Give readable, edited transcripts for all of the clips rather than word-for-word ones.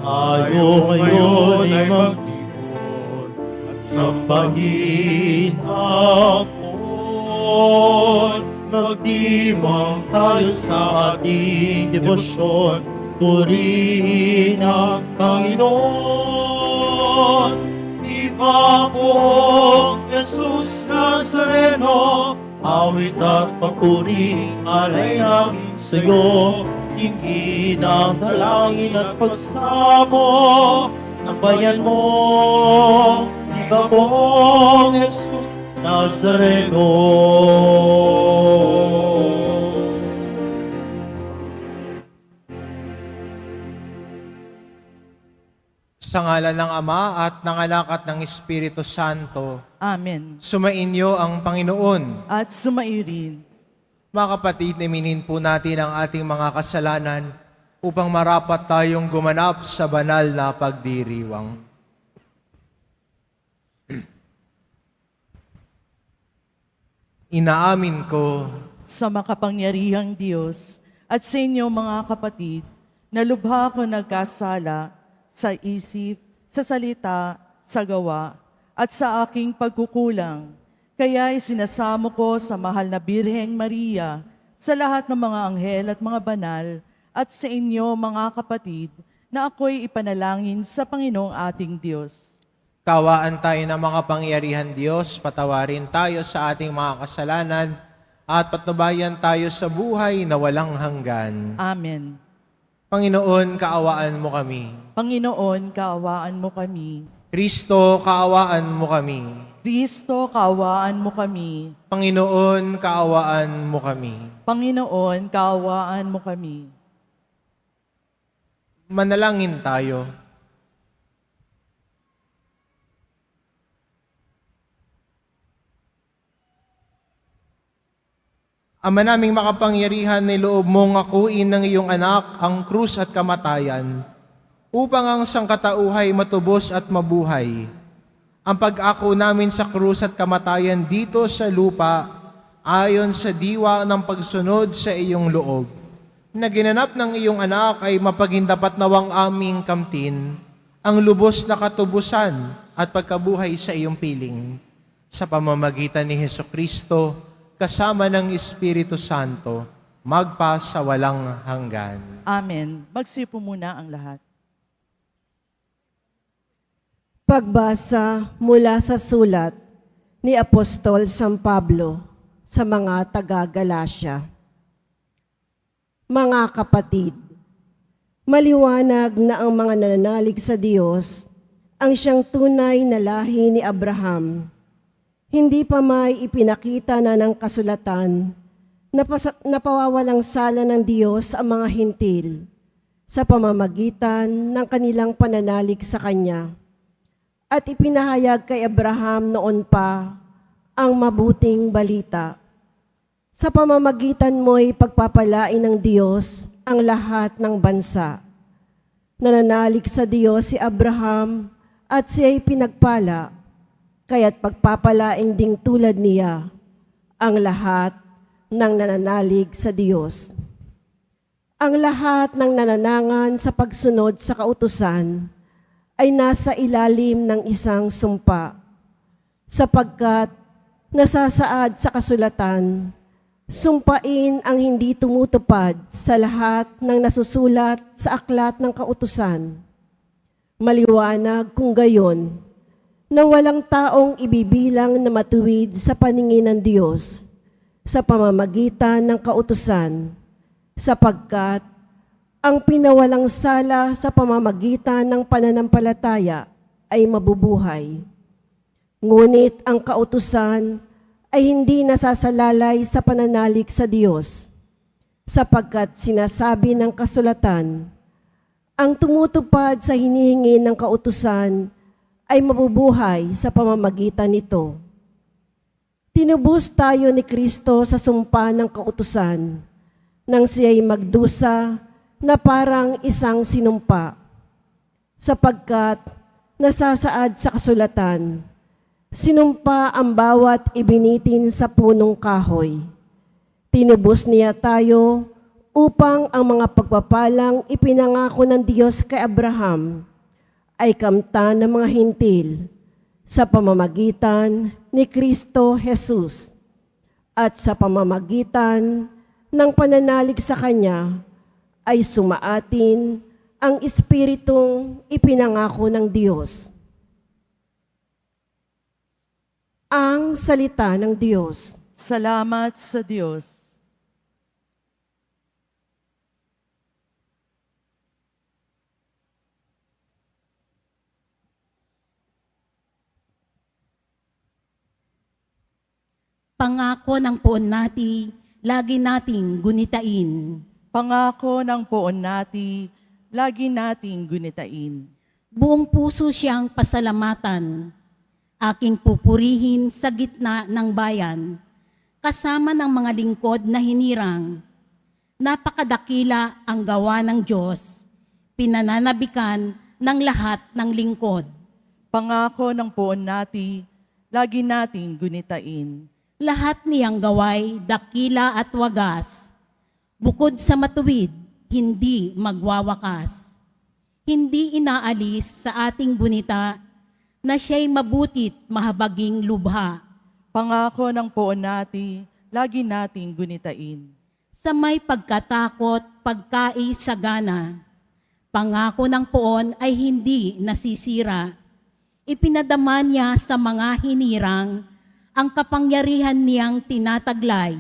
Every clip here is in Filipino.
Tayo ngayon ay magtipon at sambahin ang Poon. Magdibang tayo sa ating debosyon, purihin ang Panginoon. Viva Poong Jesus Nazareno, awit at papuri alay namin sa'yo. Tingin ang dalangin at pagsamo ng bayan mo. Viva Poong Jesus Nazareno. Sa ngalan ng Ama at ng Anak at ng Espiritu Santo, Amen. sumainyo ang Panginoon. At sumairin. Mga kapatid, iminin po natin ang ating mga kasalanan upang marapat tayong gumanap sa banal na pagdiriwang. Inaamin ko Sa makapangyarihang Diyos at sa inyo mga kapatid, na lubha ko nagkasala sa isip, sa salita, sa gawa, at sa aking pagkukulang. Kaya'y sinasamo ko sa mahal na Birheng Maria, sa lahat ng mga anghel at mga banal, at sa inyo mga kapatid, na ako'y ipanalangin sa Panginoong ating Diyos. kawaan tayo ng mga pangyarihan Diyos, patawarin tayo sa ating mga kasalanan, at patnubayan tayo sa buhay na walang hanggan. Amen. Panginoon, kaawaan mo kami. Panginoon, kaawaan mo kami. Kristo, kaawaan mo kami. Kristo, kaawaan mo kami. Panginoon, kaawaan mo kami. Panginoon, kaawaan mo kami. Manalangin tayo. Ama naming makapangyarihan, niloob mong akuin ng iyong anak ang krus at kamatayan upang ang sangkatauhay matubos at mabuhay. Ang pag-ako namin sa krus at kamatayan dito sa lupa ayon sa diwa ng pagsunod sa iyong loob, na ginanap ng iyong anak ay mapagindapat nawang aming kamtin ang lubos na katubusan at pagkabuhay sa iyong piling. Sa pamamagitan ni Hesukristo, kasama ng Espiritu Santo, magpa sa walang hanggan. Amen. Magsipo muna ang lahat. Pagbasa mula sa sulat ni Apostol San Pablo sa mga taga-Galasya. Mga kapatid, maliwanag na ang mga nananalig sa Diyos ang siyang tunay na lahi ni Abraham. Hindi pa may ipinakita na ng kasulatan na pawawalang sala ng Diyos ang mga hintil sa pamamagitan ng kanilang pananalig sa Kanya. At ipinahayag kay Abraham noon pa ang mabuting balita. Sa pamamagitan mo'y pagpapalain ng Diyos ang lahat ng bansa. Nananalig sa Diyos si Abraham at siya'y pinagpala, kaya't pagpapalain ding tulad niya ang lahat ng nananalig sa Diyos. Ang lahat ng nananangan sa pagsunod sa kautusan ay nasa ilalim ng isang sumpa, sapagkat nasasaad sa kasulatan, sumpain ang hindi tumutupad sa lahat ng nasusulat sa aklat ng kautusan. Maliwanag kung gayon, na walang taong ibibilang na matuwid sa paningin ng Diyos sa pamamagitan ng kautusan, sapagkat ang pinawalang sala sa pamamagitan ng pananampalataya ay mabubuhay. Ngunit ang kautusan ay hindi nasasalalay sa pananalig sa Diyos, sapagkat sinasabi ng kasulatan, ang tumutupad sa hinihingi ng kautusan ay mabubuhay sa pamamagitan nito. Tinubos tayo ni Kristo sa sumpa ng kautusan nang siya'y magdusa na parang isang sinumpa, sapagkat nasasaad sa kasulatan, sinumpa ang bawat ibinitin sa punong kahoy. Tinubos niya tayo upang ang mga pagpapalang ipinangako ng Diyos kay Abraham ay kamtan ng mga hintil sa pamamagitan ni Kristo Jesus at sa pamamagitan ng pananalig sa Kanya ay sumaatin ang Espiritong ipinangako ng Diyos. Ang salita ng Diyos. Salamat sa Diyos. Pangako ng poon nati, lagi nating gunitain. Pangako ng poon nati, lagi nating gunitain. Buong puso siyang pasalamatan. Aking pupurihin sa gitna ng bayan, kasama ng mga lingkod na hinirang. Napakadakila ang gawa ng Diyos, pinananabikan ng lahat ng lingkod. Pangako ng poon nati, lagi nating gunitain. Lahat niyang gaway, dakila at wagas. Bukod sa matuwid, hindi magwawakas. Hindi inaalis sa ating gunita na siya'y mabutit mahabaging lubha. Pangako ng poon nati, lagi nating gunitain. Sa may pagkatakot, pagkaisagana. Pangako ng poon ay hindi nasisira. Ipinadama niya sa mga hinirang ang kapangyarihan niyang tinataglay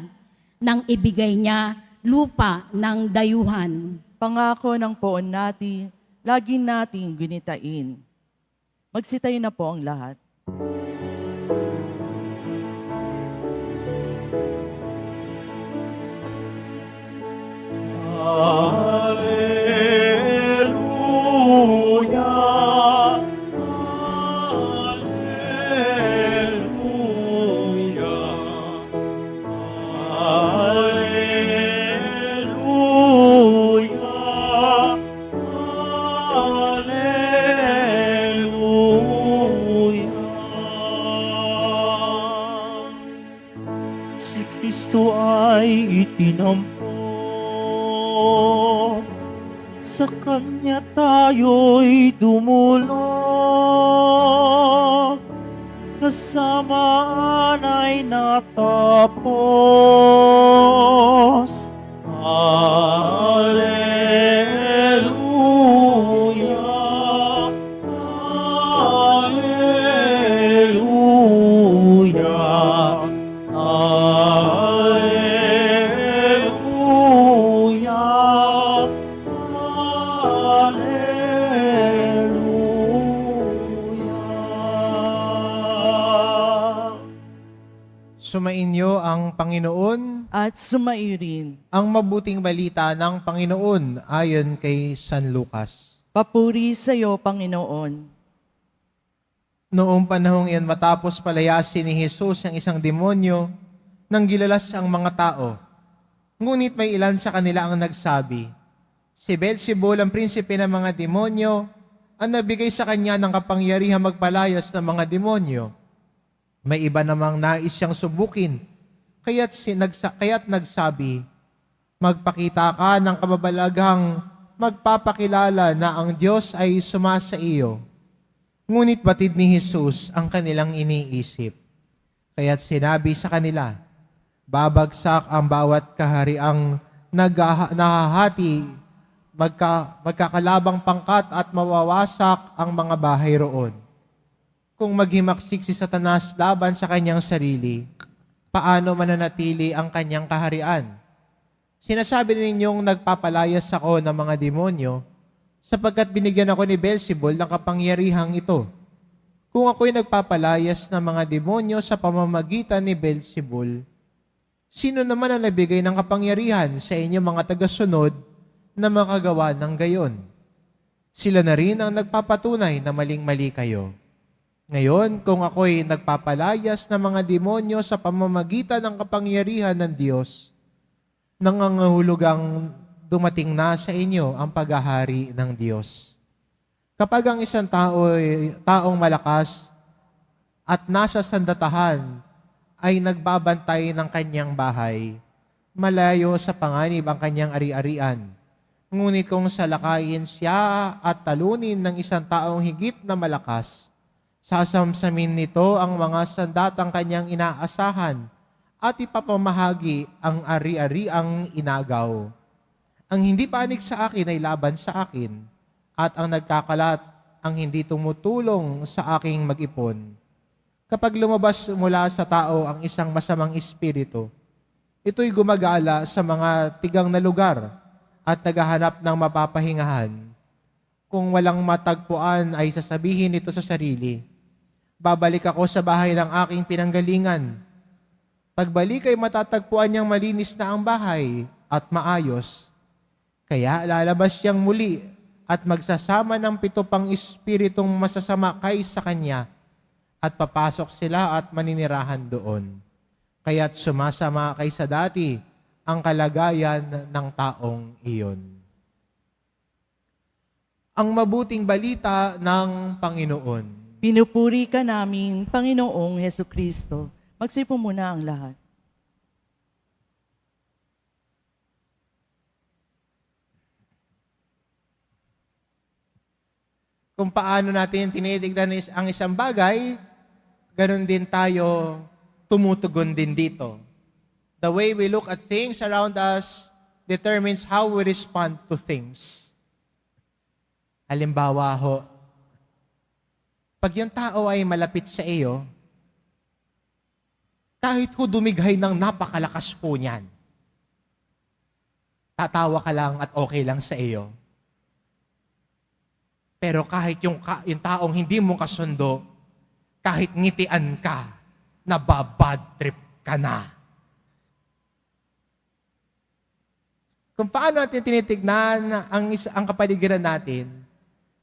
nang ibigay niya lupa ng dayuhan. Pangako ng poon nati, lagi nating gunitain. Magsitayo na po ang lahat. Alleluia, alleluia, alleluia, alleluia. Si Kristo ay itinampok, sa Kanya tayo'y dumulog, kasamaan ay natapos. Alleluia, alleluia, alleluia, alleluia. Sumainyo ang Panginoon, At sumairin. ang mabuting balita ng Panginoon ayon kay San Lucas. Papuri sa iyo, Panginoon. Noong panahong iyon matapos palayasin ni Jesus ang isang demonyo, nang gilalas ang mga tao. Ngunit may ilan sa kanila ang nagsabi, si Beelzebul ang prinsipe ng mga demonyo, ang nabigay sa kanya ng kapangyarihan magpalayas ng mga demonyo. May iba namang nais siyang subukin, kaya't nagsabi, magpakita ka ng kababalaghang magpapakilala na ang Diyos ay sumasa iyo. Ngunit batid ni Jesus ang kanilang iniisip. Kaya't sinabi sa kanila, babagsak ang bawat kahariang nahahati, magkakalabang pangkat at mawawasak ang mga bahay roon. Kung maghimaksik si Satanas laban sa kanyang sarili, paano mananatili ang kanyang kaharian? Sinasabi ninyong nagpapalayas ako ng mga demonyo, sapagkat binigyan ako ni Beelzebul ng kapangyarihang ito. Kung ako'y nagpapalayas ng mga demonyo sa pamamagitan ni Beelzebul, sino naman ang nabigay ng kapangyarihan sa inyo mga tagasunod na makagawa ng gayon? Sila na rin ang nagpapatunay na maling-mali kayo. Ngayon, kung ako'y nagpapalayas ng mga demonyo sa pamamagitan ng kapangyarihan ng Diyos, nangangahulugang dumating na sa inyo ang paghahari ng Diyos. Kapag ang isang taong malakas at nasa sandatahan ay nagbabantay ng kanyang bahay, malayo sa panganib ang kanyang ari-arian. Ngunit kung salakayin siya at talunin ng isang taong higit na malakas, sasamsamin nito ang mga sandatang kanyang inaasahan at ipapamahagi ang ari-ariang inagaw. Ang hindi panig sa akin ay laban sa akin, at ang nagkakalat ang hindi tumutulong sa aking mag-ipon. Kapag lumabas mula sa tao ang isang masamang espiritu, ito'y gumagala sa mga tigang na lugar at naghahanap ng mapapahingahan. Kung walang matagpuan ay sasabihin nito sa sarili, babalik ako sa bahay ng aking pinanggalingan. Pagbalik ay matatagpuan niyang malinis na ang bahay at maayos. Kaya lalabas siyang muli at magsasama ng 7 pang espiritong masasama kaysa kanya, at papasok sila at maninirahan doon. Kaya't sumasama kaysa dati ang kalagayan ng taong iyon. Ang mabuting balita ng Panginoon. Pinupuri ka namin, Panginoong Hesukristo. Magsipo muna ang lahat. Kung paano natin tinitignan ang isang bagay, ganun din tayo tumutugon din dito. The way we look at things around us determines how we respond to things. Halimbawa ho, pag yung tao ay malapit sa iyo, kahit ho dumighay ng napakalakas po niyan, tatawa ka lang at okay lang sa iyo. Pero kahit yung taong hindi mo kasundo, kahit ngitian ka, nababad trip ka na. Kung paano natin tinitignan ang kapaligiran natin,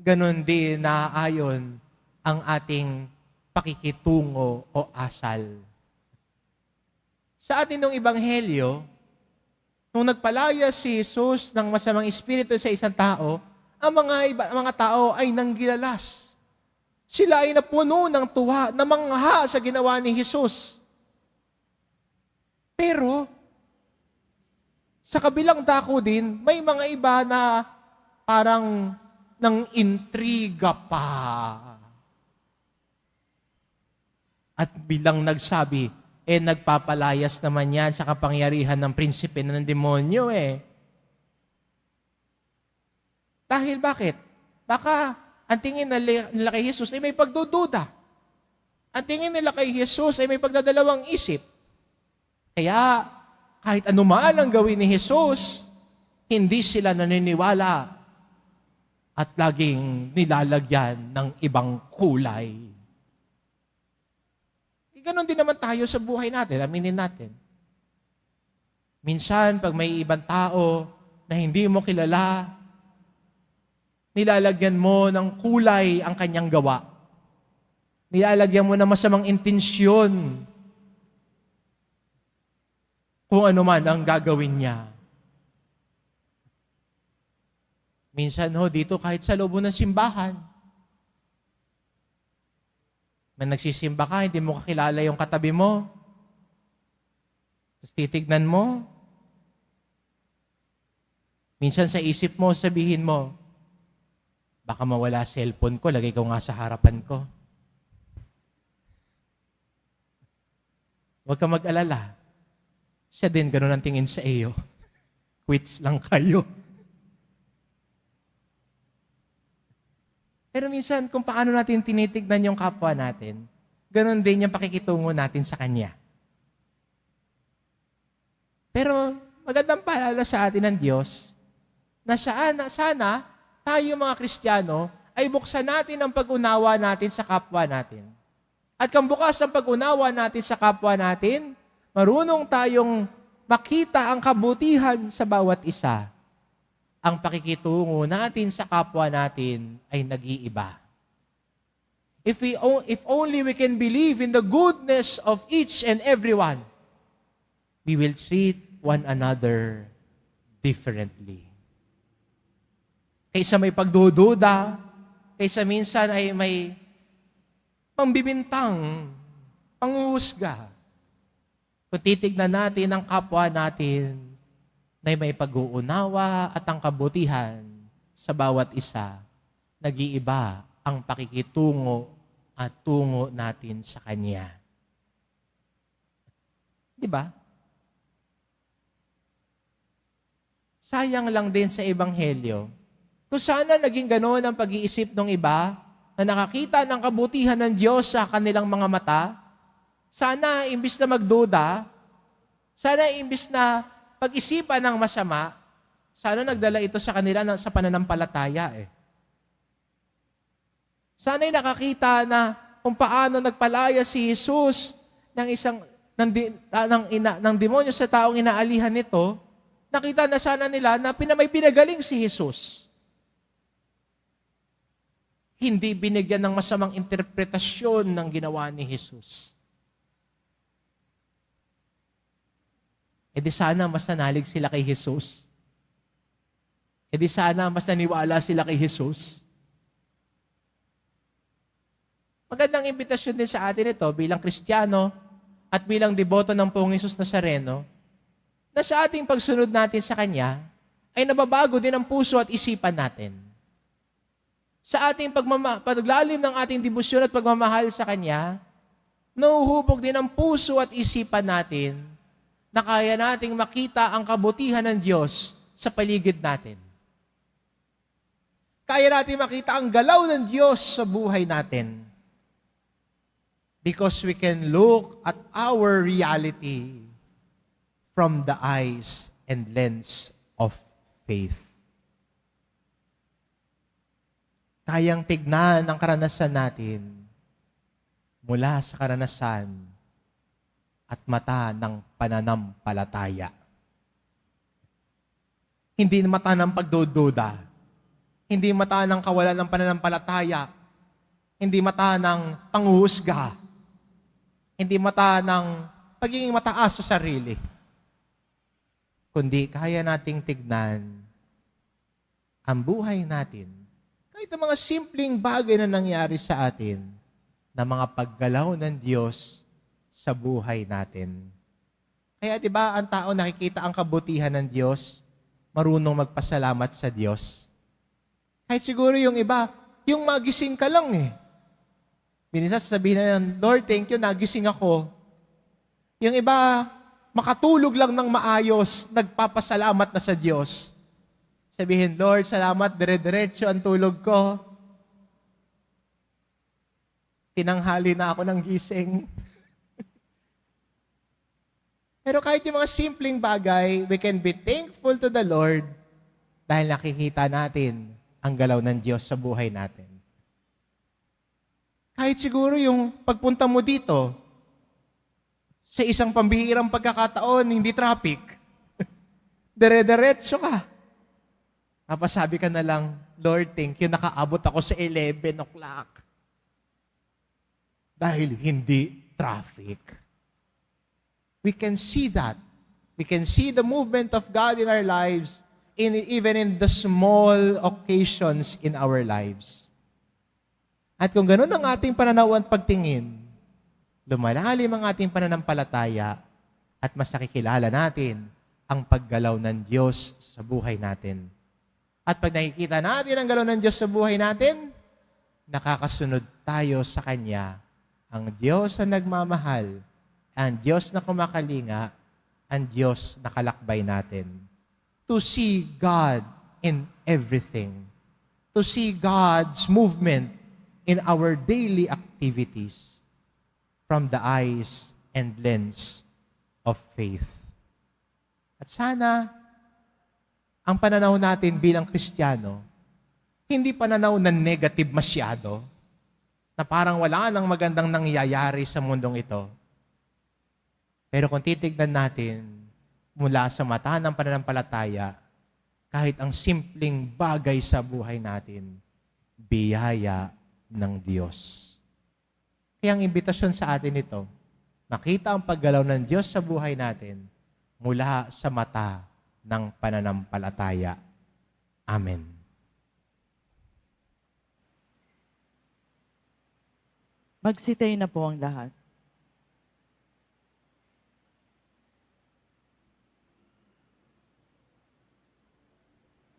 ganun din na ayon ang ating pakikitungo o asal. Sa atin ng Ebanghelyo, nung nagpalaya si Jesus ng masamang espiritu sa isang tao, ang mga tao ay nanggilalas. Sila ay napuno ng tuwa, namangha sa ginawa ni Jesus. Pero, sa kabilang dako din, may mga iba na parang nang intriga pa. At bilang nagsabi, nagpapalayas naman yan sa kapangyarihan ng prinsipe ng demonyo Dahil bakit? Baka ang tingin nila kay Jesus ay may pagdududa. Ang tingin nila kay Jesus ay may pagdadalawang isip. Kaya kahit anuman ang gawin ni Jesus, hindi sila naniniwala at laging nilalagyan ng ibang kulay. Ganon din naman tayo sa buhay natin, aminin natin. Minsan, pag may ibang tao na hindi mo kilala, nilalagyan mo ng kulay ang kanyang gawa. Nilalagyan mo ng masamang intensyon kung ano man ang gagawin niya. Minsan dito kahit sa loob ng simbahan, na nagsisimba ka, hindi mo kakilala yung katabi mo. Tapos titignan mo. Minsan sa isip mo, sabihin mo, baka mawala cellphone ko, lagay ko nga sa harapan ko. Huwag ka mag-alala. Siya din, ganun ang tingin sa iyo. Quits lang kayo. Pero minsan, kung paano natin tinitignan yung kapwa natin, ganun din yung pakikitungo natin sa Kanya. Pero magandang paalala sa atin ng Diyos na sana tayo mga Kristiyano ay buksan natin ang pag-unawa natin sa kapwa natin. At kung bukas ang pag-unawa natin sa kapwa natin, marunong tayong makita ang kabutihan sa bawat isa. Ang pakikitungo natin sa kapwa natin ay nag-iiba. If only we can believe in the goodness of each and everyone, we will treat one another differently. Kaysa may pagdududa, kaysa minsan ay may pambibintang, panghuhusga, Kung titignan natin ang kapwa natin na may pag-uunawa at ang kabutihan sa bawat isa, nag-iiba ang pakikitungo at tungo natin sa Kanya. Di ba? Sayang lang din sa Ebanghelyo. Kung sana naging ganoon ang pag-iisip ng iba, na nakakita ng kabutihan ng Diyos sa kanilang mga mata, sana imbis na magduda, sana imbis na pag-isipan ng masama, sana nagdala ito sa kanila sa pananampalataya eh. Sana'y nakakita na kung paano nagpalaya si Jesus ng demonyo sa taong inaalihan nito, nakita na sana nila na may pinagaling si Jesus. Hindi binigyan ng masamang interpretasyon ng ginawa ni Jesus. E di sana mas nanalig sila kay Jesus. E di sana mas naniwala sila kay Jesus. Magandang imbitasyon din sa atin ito bilang Kristiyano at bilang deboto ng Poong Jesus Nazareno na sa ating pagsunod natin sa Kanya ay nababago din ang puso at isipan natin. Sa ating paglalim ng ating debosyon at pagmamahal sa Kanya, nauhubog din ang puso at isipan natin na kaya nating makita ang kabutihan ng Diyos sa paligid natin. Kaya natin makita ang galaw ng Diyos sa buhay natin. Because we can look at our reality from the eyes and lens of faith. Kayang tignan ang karanasan natin mula sa karanasan at mata ng pananampalataya. Hindi mata ng pagdududa. Hindi mata ng kawalan ng pananampalataya. Hindi mata ng panghuhusga. Hindi mata ng pagiging mataas sa sarili. Kundi kaya nating tignan ang buhay natin. Kahit ang mga simpleng bagay na nangyari sa atin na mga paggalaw ng Diyos sa buhay natin. Kaya 'di ba ang tao nakikita ang kabutihan ng Diyos, marunong magpasalamat sa Diyos. Kahit siguro yung iba, yung magising ka lang eh. Minsan sasabihin na yan, Lord, thank you, nagising ako. Yung iba, makatulog lang ng maayos, nagpapasalamat na sa Diyos. Sabihin, Lord, salamat, dire-diretso ang tulog ko. Tinanghali na ako ng gising. Pero kahit yung mga simpleng bagay, we can be thankful to the Lord dahil nakikita natin ang galaw ng Diyos sa buhay natin. Kahit siguro yung pagpunta mo dito, sa isang pambihirang pagkakataon, hindi traffic. Dire-diretso ka. Tapos sabi ka na lang, Lord, thank you, nakaabot ako sa 11 o'clock. Dahil hindi traffic. We can see that. We can see the movement of God in our lives, even in the small occasions in our lives. At kung ganun ang ating pananaw at pagtingin, lumalalim ang ating pananampalataya at mas nakikilala natin ang paggalaw ng Diyos sa buhay natin. At pag nakikita natin ang galaw ng Diyos sa buhay natin, nakakasunod tayo sa Kanya. Ang Diyos na nagmamahal, ang Diyos na kumakalinga, ang Diyos na kalakbay natin. To see God in everything. To see God's movement in our daily activities from the eyes and lens of faith. At sana, ang pananaw natin bilang Kristiyano, hindi pananaw na negative masyado, na parang wala nang magandang nangyayari sa mundong ito. Pero kung titignan natin mula sa mata ng pananampalataya, kahit ang simpleng bagay sa buhay natin, biyaya ng Diyos. Kaya ang imbitasyon sa atin ito, makita ang paggalaw ng Diyos sa buhay natin mula sa mata ng pananampalataya. Amen. Magsitay na po ang lahat.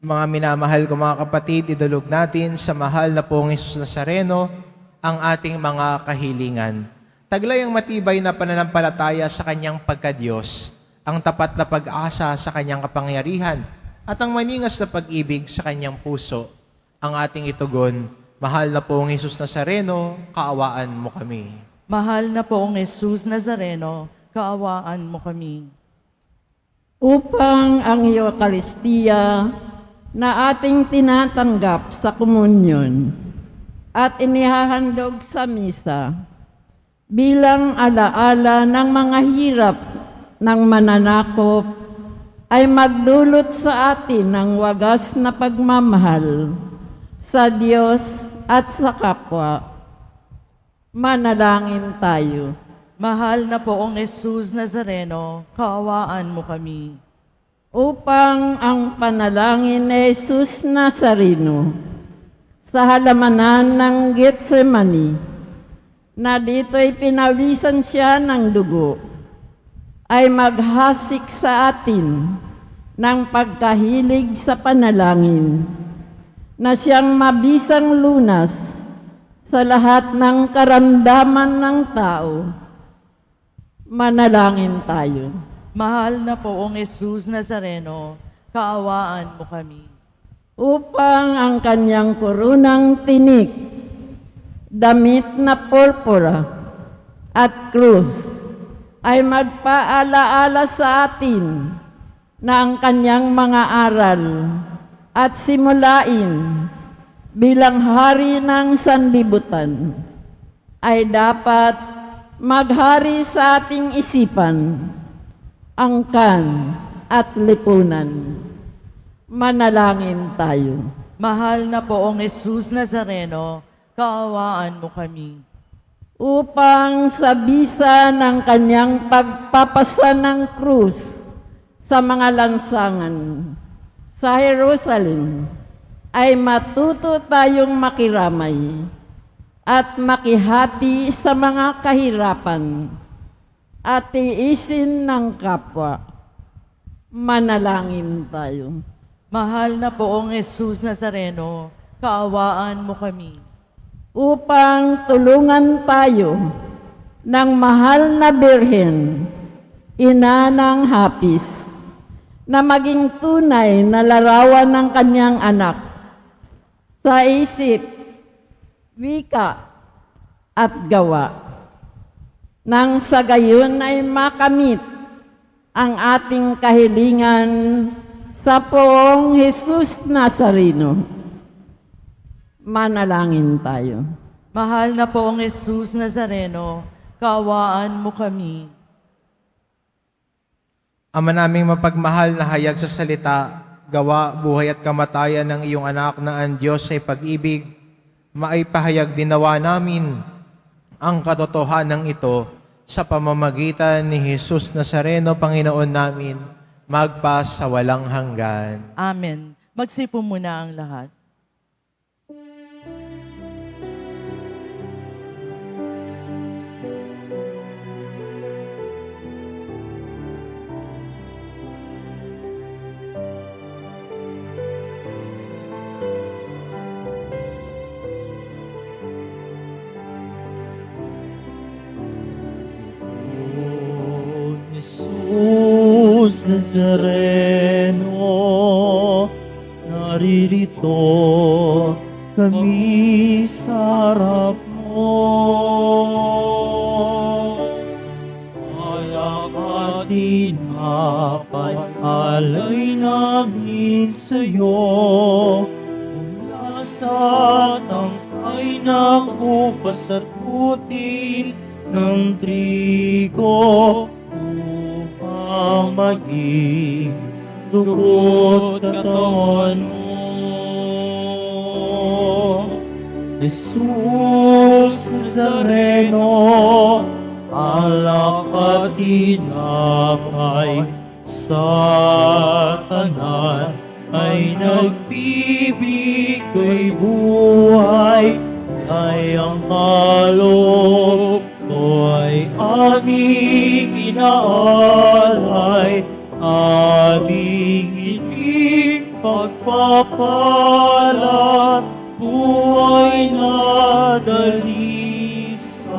Mga minamahal ko mga kapatid, idulog natin sa mahal na pong Jesus Nazareno ang ating mga kahilingan. Taglay ang matibay na pananampalataya sa kanyang pagkadiyos, ang tapat na pag-asa sa kanyang kapangyarihan, at ang maningas na pag-ibig sa kanyang puso. Ang ating itugon, mahal na pong Jesus Nazareno, kaawaan mo kami. Mahal na poong Jesus Nazareno, kaawaan mo kami. Upang ang Eucharistia na ating tinatanggap sa komunyon at inihahandog sa misa bilang alaala ng mga hirap ng mananakop ay magdulot sa atin ng wagas na pagmamahal sa Diyos at sa kapwa. Manalangin tayo. Mahal na poong Jesus Nazareno, kaawaan mo kami. Upang ang panalangin ni Jesus Nazareno sa halamanan ng Getsemani, na dito'y pinawisan siya ng dugo, ay maghasik sa atin ng pagkahilig sa panalangin, na siyang mabisang lunas sa lahat ng karamdaman ng tao. Manalangin tayo. Mahal na poong Jesus Nazareno, kaawaan mo kami. Upang ang kanyang kurunang tinik, damit na purpura at krus ay magpaalaala sa atin na ang kanyang mga aral at simulain bilang hari ng sanlibutan ay dapat maghari sa ating isipan, angkan at lipunan. Manalangin tayo. Mahal na poong Jesus Nazareno, kaawaan mo kami. Upang sa bisa ng kanyang pagpapasa ng krus sa mga lansangan sa Jerusalem, ay matuto tayong makiramay at makihati sa mga kahirapan at tiisin ng kapwa. Manalangin tayo. Mahal na poong Jesus Nazareno, kaawaan mo kami. Upang tulungan tayo ng mahal na Birhen, ina ng hapis, na maging tunay na larawan ng kanyang anak sa isip, wika at gawa. Nang sa gayon ay makamit ang ating kahilingan sa poong Jesus Nazareno. Manalangin tayo. Mahal na poong Jesus Nazareno, kaawaan mo kami. Ama naming mapagmahal na hayag sa salita, gawa, buhay at kamatayan ng iyong anak na ang Diyos ay pag-ibig, maipahayag dinawa namin ang katotohanan ito sa pamamagitan ni Jesus Nazareno, Panginoon namin, magpa sa walang hanggan. Amen. Magsipo muna ang lahat. Jesus Nazareno, naririto kami sa harap mo. Alak at tinapay, alay namin sa'yo. Mula sa tangkay na upas at putin ng trigo, upang maging dugo't katawan mo. Jesus Nazareno, alak at tinapay, sa tanan ay nagbibigay buhay, ay ang kaloob ko ay aming inaalay, aming inipag pagpapala, buhay na dalisay.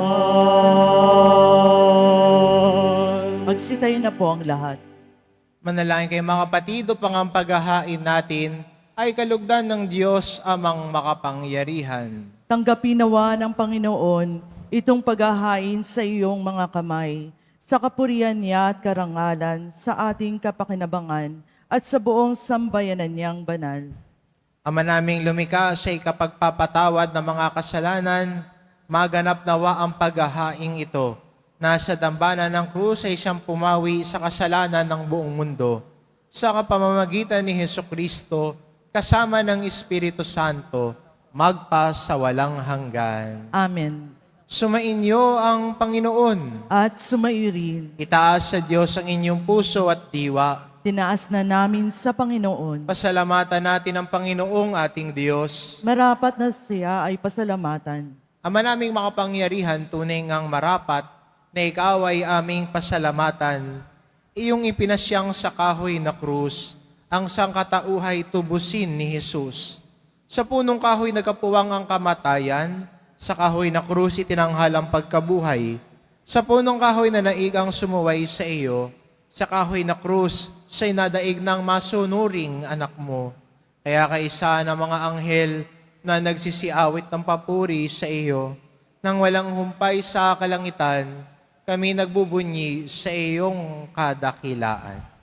Magsitayo na po ang lahat. Manalangin kayo mga kapatid upang ang paghahain natin ay kalugdan ng Diyos amang makapangyarihan. Tanggapin nawa ng Panginoon itong paghahain sa iyong mga kamay, sa kapurihan niya at karangalan, sa ating kapakinabangan at sa buong sambayanan niyang banal. Ama naming lumikha sa ikapagpapatawad ng mga kasalanan, maganap nawa ang paghahaing ito. Nasa dambana ng krus ay siyang pumawi sa kasalanan ng buong mundo. Sa kapamamagitan ni Hesukristo, kasama ng Espiritu Santo, magpa sa walang hanggan. Amen. Sumainyo ang Panginoon. At sumairin, Itaas sa Diyos ang inyong puso at diwa. tinaas na namin sa Panginoon. Pasalamatan natin ang Panginoong ating Diyos. Marapat na siya ay pasalamatan. Ama naming makapangyarihan, tunay ngang marapat na ikaw ay aming pasalamatan. Iyong ipinasyang sa kahoy na krus, ang sangkatauhay tubusin ni Jesus. Sa punong kahoy nagkapuwang ang kamatayan, sa kahoy na krus itinanghal ang pagkabuhay. Sa punong kahoy na naigang sumuway sa iyo, sa kahoy na krus, siya'y nadaig ng masunuring anak mo. Kaya kaisa ng mga anghel na nagsisiawit ng papuri sa iyo, nang walang humpay sa kalangitan, kami nagbubunyi sa iyong kadakilaan.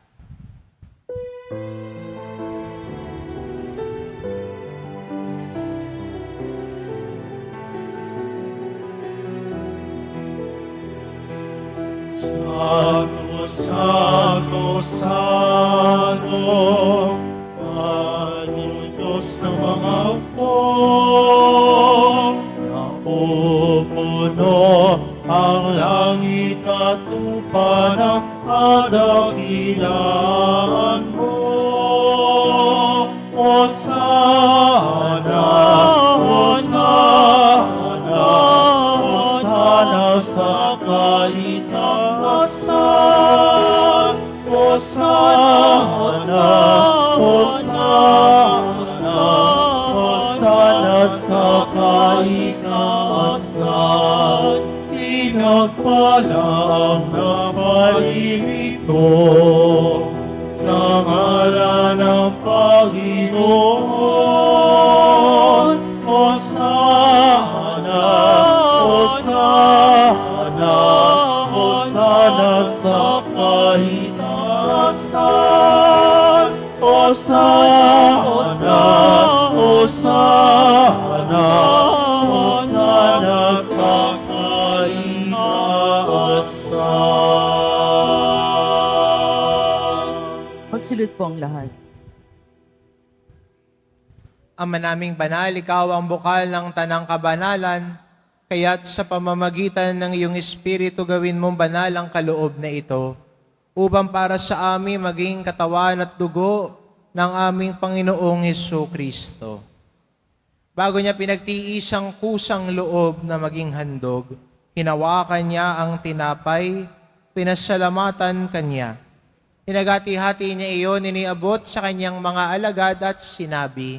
Santo, Santo, Santo, Panginoon Diyos ng mga hukbo, napupuno ang langit at lupa ng kadakilaan mo. Hosana, Hosana, Hosana sa kalitasan. Hosana, Hosana, Hosana sa kalitasan. Pinagpala ang napalimito sa ngalan ng Panginoon. Hosana, Hosana, Hosana sa kalitasan. Hosana, Hosana, Hosana sa kalitasan. Magsilid po ang lahat. Ama naming banal, ikaw ang bukal ng tanang kabanalan, kaya't sa pamamagitan ng iyong Espiritu gawin mong banal ang kaloob na ito, upang para sa amin maging katawan at dugo ng aming Panginoong Hesukristo. Bago niya pinagtiis ang kusang loob na maging handog, hinawakan niya ang tinapay, pinasalamatan kanya. Hinagati-hati niya iyon, iniabot sa kanyang mga alagad at sinabi,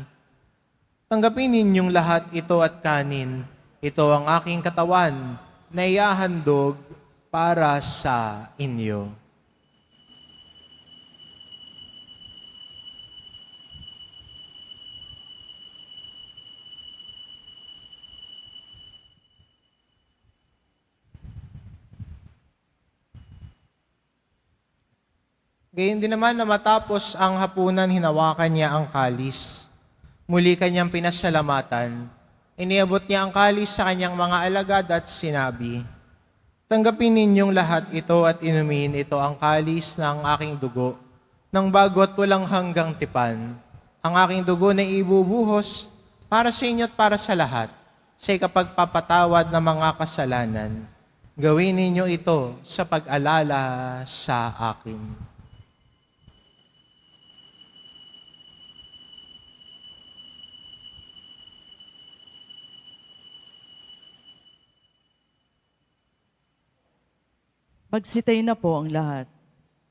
"Tanggapin ninyong lahat ito at kanin. Ito ang aking katawan na iahandog para sa inyo." Gayun din naman na matapos ang hapunan, hinawakan niya ang kalis. Muli kanyang pinasalamatan. Iniabot niya ang kalis sa kanyang mga alagad at sinabi, "Tanggapin ninyong lahat ito at inumin. Ito ang kalis ng aking dugo, ng bago at walang hanggang tipan. Ang aking dugo na ibubuhos para sa inyo at para sa lahat, sa ikapagpapatawad ng mga kasalanan. Gawin ninyo ito sa pag-alala sa akin." Magsitay na po ang lahat.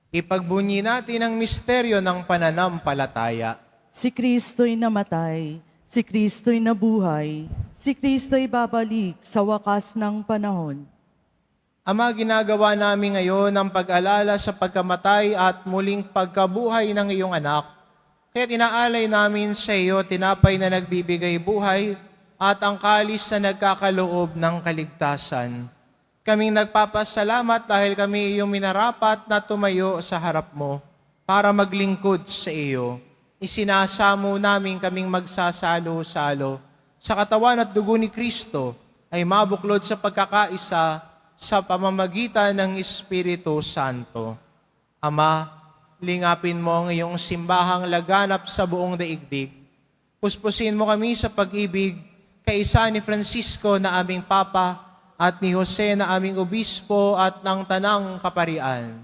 Ipagbunyi natin ang misteryo ng pananampalataya. Si Kristo'y namatay, si Kristo'y nabuhay, si Kristo'y babalik sa wakas ng panahon. Ama, ginagawa namin ngayon ang pag-alala sa pagkamatay at muling pagkabuhay ng iyong anak. Kaya tinaalay namin sa iyo tinapay na nagbibigay buhay at ang kalis na nagkakaloob ng kaligtasan. Kaming nagpapasalamat dahil kami iyong minarapat na tumayo sa harap mo para maglingkod sa iyo. Isinasamo namin kaming magsasalo-salo sa katawan at dugo ni Kristo ay mabuklod sa pagkakaisa sa pamamagitan ng Espiritu Santo. Ama, lingapin mo ang iyong simbahang laganap sa buong daigdig. Puspusin mo kami sa pag-ibig kaisa ni Francisco na aming Papa at ni Jose na aming Obispo at ng Tanang Kaparian.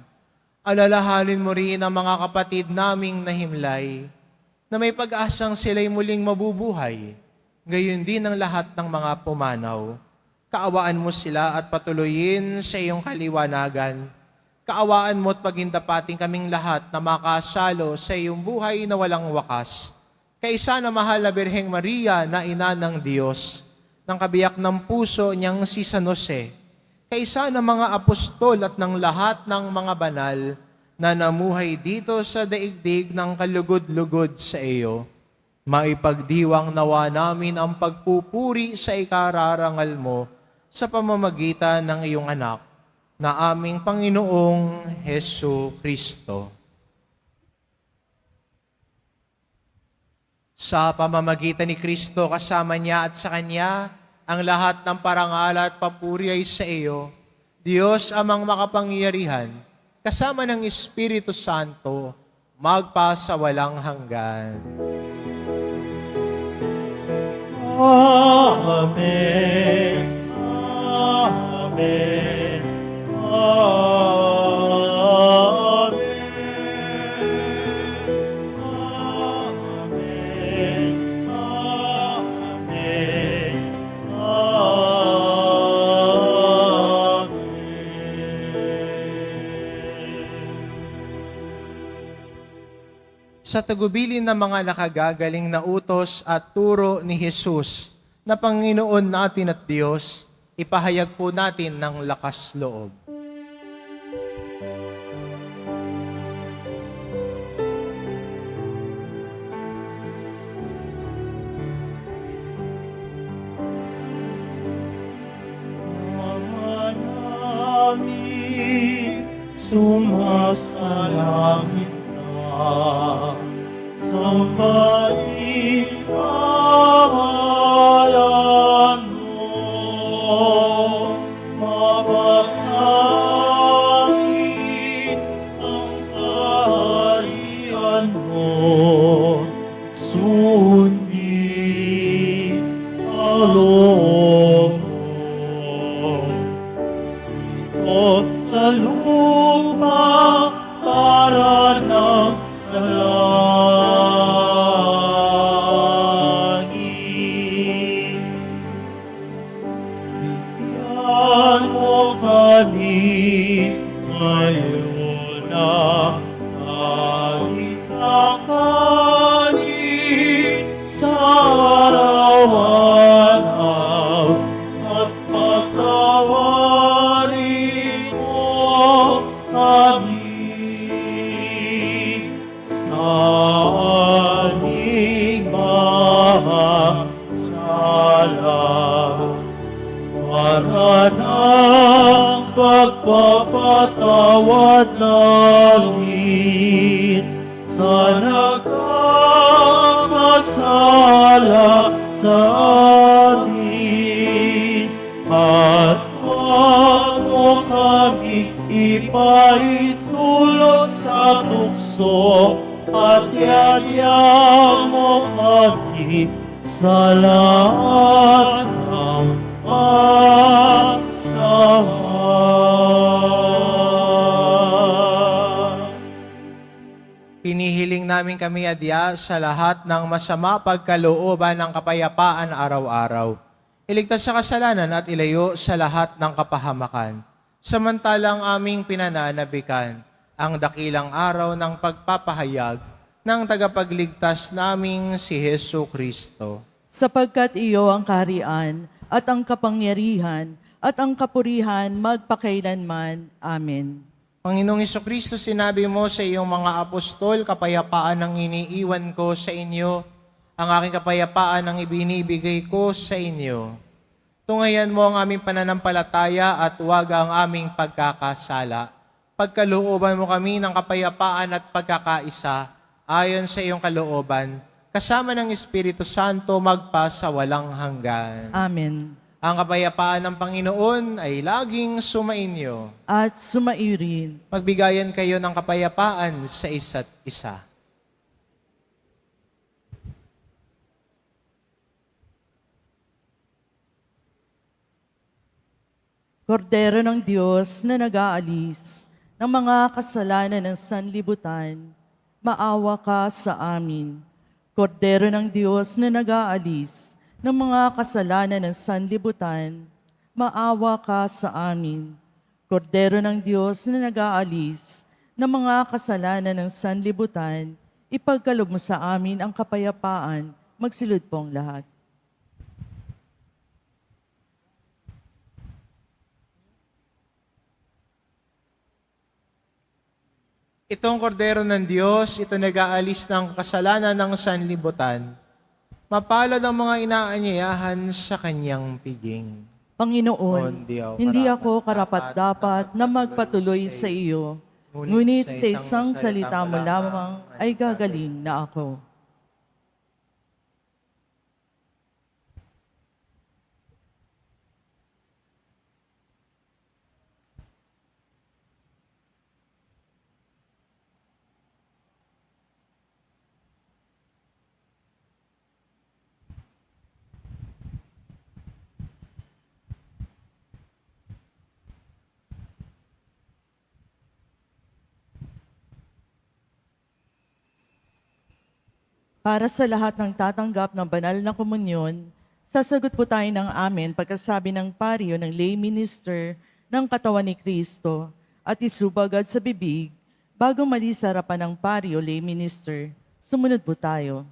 Alalahanin mo rin ang mga kapatid naming nahimlay na may pag-asang sila'y muling mabubuhay, gayon din ang lahat ng mga pumanaw. Kaawaan mo sila at patuloyin sa iyong kaliwanagan. Kaawaan mo at pagindapating kaming lahat na makasalo sa iyong buhay na walang wakas. Kaisa na mahal na Birheng Maria na ina ng Diyos, ng kabiyak ng puso niyang si San Jose, kaisa ng mga apostol at ng lahat ng mga banal na namuhay dito sa daigdig ng kalugod-lugod sa iyo, maipagdiwang nawa namin ang pagpupuri sa ikararangal mo sa pamamagitan ng iyong anak, na aming Panginoong Hesu Kristo. Sa pamamagitan ni Kristo, kasama niya at sa Kanya, ang lahat ng parangal at papuri ay sa iyo, Diyos amang makapangyarihan, kasama ng Espiritu Santo, magpasawalang hanggan. Amen. Amen. Sa tagubilin ng mga nakagagaling na utos at turo ni Jesus na Panginoon natin at Diyos, ipahayag po natin ng lakas loob. Ama namin, sumasalangit ka, sambahin pangalan mo, mapasangin ang kaharian mo, sundin ang loob mo. Dito sa lupa para ng sa langit. Bigyan mo kami ngayon na aming kakanin sa araw-araw at patawarin mo kami sa aming mga sala, para ng pagpapatawad namin sa nagkakasala sa amin, at huwag mo kami ipaitulog sa tukso, at yadya mo kami sa lahat ng pagsama. Pinihiling namin kami adya sa lahat ng masama pagkalooban ng kapayapaan araw-araw. Iligtas sa kasalanan at ilayo sa lahat ng kapahamakan. Samantalang aming pinananabikan ang dakilang araw ng pagpapahayag ng tagapagligtas naming si Hesu Kristo. Sapagkat iyo ang kaharian at ang kapangyarihan at ang kapurihan magpakailanman. Amen. Panginoong Kristo, sinabi mo sa iyong mga apostol, kapayapaan ang iniiwan ko sa inyo, ang aking kapayapaan ang ibinibigay ko sa inyo. Tungayan mo ang aming pananampalataya at huwag ang aming pagkakasala. Pagkalooban mo kami ng kapayapaan at pagkakaisa ayon sa iyong kalooban, kasama ng Espiritu Santo magpa sa walang hanggan. Amen. Ang kapayapaan ng Panginoon ay laging sumainyo. At sumaiyo rin. Magbigayan kayo ng kapayapaan sa isa't isa. Kordero ng Diyos na nag-aalis ng mga kasalanan ng sanlibutan, maawa ka sa amin. Kordero ng Diyos na nag-aalis ng mga kasalanan ng sanlibutan, maawa ka sa amin. Kordero ng Diyos na nag-aalis ng mga kasalanan ng sanlibutan, ipagkaloob mo sa amin ang kapayapaan, magsilod pong lahat. Itong kordero ng Diyos, ito nag-aalis ng kasalanan ng sanlibutan. Mapalad ang mga inaanyayahan sa kanyang piging. Panginoon, hindi ako karapat-dapat na magpatuloy sa iyo, ngunit sa isang salita mo lamang ay gagaling na ako. Para sa lahat ng tatanggap ng banal na komunyon, sasagot po tayo ng amen pagkasabi ng paryo ng lay minister ng katawan ni Kristo at isubagad sa bibig bago mali sa harapan ng paryo lay minister. Sumunod po tayo.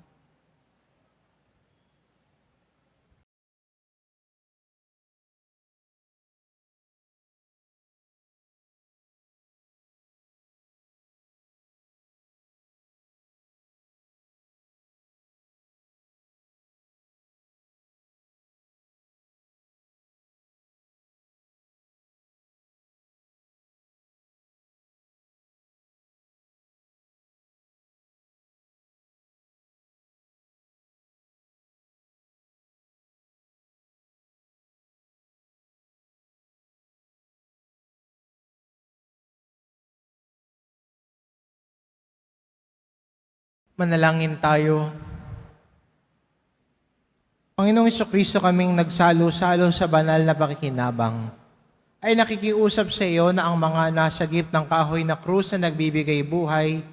Manalangin tayo. Panginoong Kristo, kaming nagsalo-salo sa banal na pakikinabang, ay nakikiusap sa iyo na ang mga nasagip ng kahoy na krus na nagbibigay buhay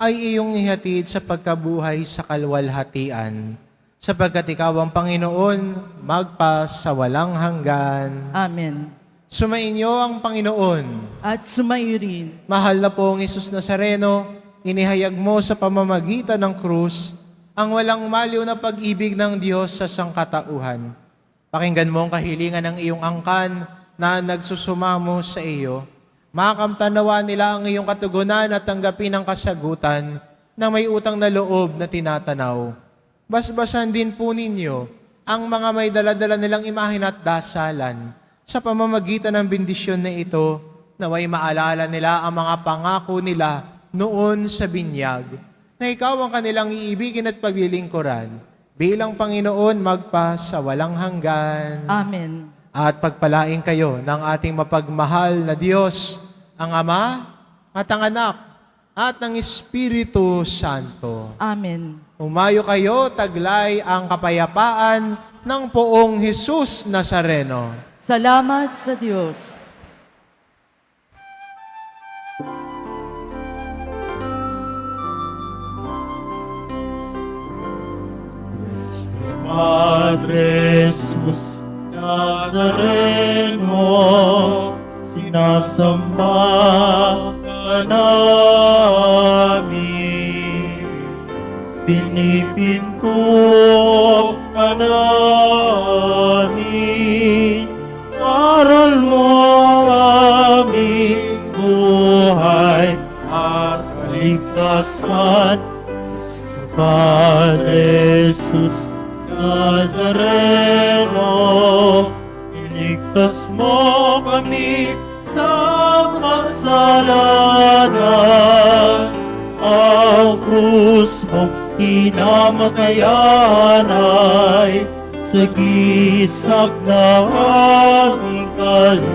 ay iyong ihatid sa pagkabuhay sa kalwalhatian, sapagkat ikaw ang Panginoon, magpa sa walang hanggan. Amen. Sumainyo ang Panginoon. At sumaiyo rin. Mahal na pong Isus Nazareno, inihayag mo sa pamamagitan ng krus ang walang maliw na pag-ibig ng Diyos sa sangkatauhan. Pakinggan mo ang kahilingan ng iyong angkan na nagsusumamo sa iyo. Makamtanawa nila ang iyong katugunan at tanggapin ang kasagutan na may utang na loob na tinatanaw. Basbasan din po ninyo ang mga may daladala nilang imahin at dasalan sa pamamagitan ng bendisyon na ito, naway maalala nila ang mga pangako nila noon sa binyag, na ikaw ang kanilang iibigin at paglilingkuran bilang Panginoon magpa sa walang hanggan. Amen. At pagpalain kayo ng ating mapagmahal na Diyos, ang Ama at ang Anak at ng Espiritu Santo. Amen. Umayo kayo, taglay ang kapayapaan ng poong Jesus Nazareno. Salamat sa Diyos. Padre Jesus Nazareno, sinasamba ka namin. pinipinto ka namin. Aral mo ang aming buhay at kaligtasan. Cristo Padre Jesus Nazareno, iligtas mo kami sa kasalanan. Ang krus mong kinamatayan ay sagisag na aming kaligtasan.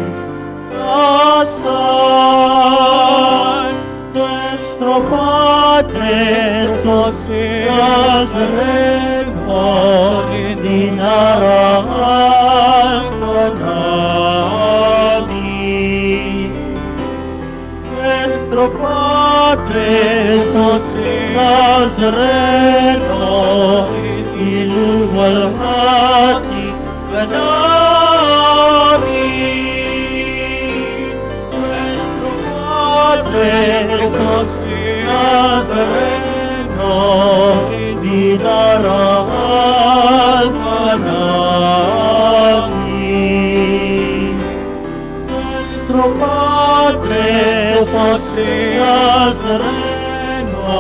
Nuestro Padre Jesus Nazareno, dinarangan ka namin. Nuestro Padre Jesus Nazareno, iluwalhati ka namin. Nuestro Padre Jesus Nazareno, dinarangan ka namin. Nuestro Padre Jesus Nazareno,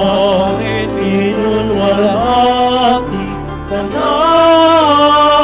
inulwalhati ka namin.